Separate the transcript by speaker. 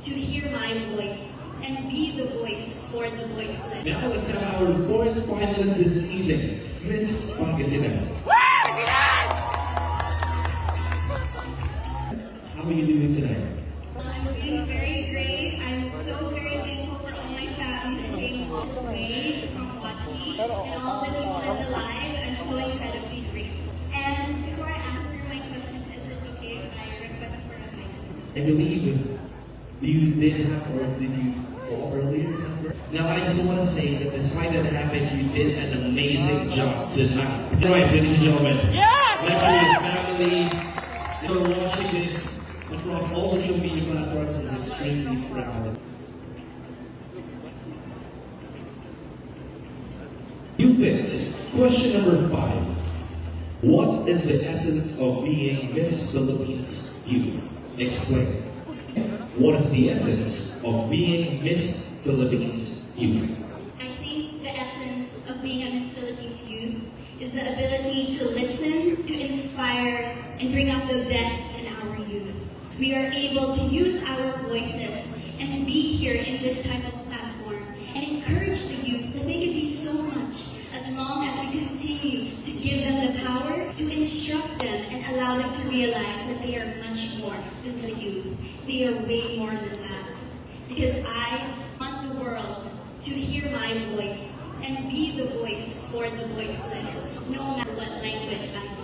Speaker 1: to hear my voice and be the voice for the voiceless.
Speaker 2: Now let's have our fourth finalist this evening, Miss Pangasinan. How are you doing tonight?
Speaker 1: I'm doing very great. I'm so very thankful for all my family for being all the way from watching and all the people in the live. I'm so incredibly grateful. And before I answer my question, is it okay if I request for a mic?
Speaker 2: I believe you did have, or did you fall earlier? Is that correct? Now, I just want to say that despite that happened, you did an amazing job tonight. Right, ladies and gentlemen.
Speaker 3: Yes!
Speaker 2: Family, for watching this across all social media platforms is extremely proud. You picked question number 5. What is the essence of being Miss Philippines Youth? Explain. What is the essence of being Miss Philippines Youth?
Speaker 1: I think the essence of being a Miss Philippines Youth is the ability to listen, to inspire, and bring out the best in our youth. We are able to use our voices and be here in this type of platform and encourage the youth that they can be so much as long as we continue to give them the power to instruct them and allow them to realize that they are much more than the youth. They are way more than that. Because I want the world to hear my voice and be the voice for the voiceless, no matter what language I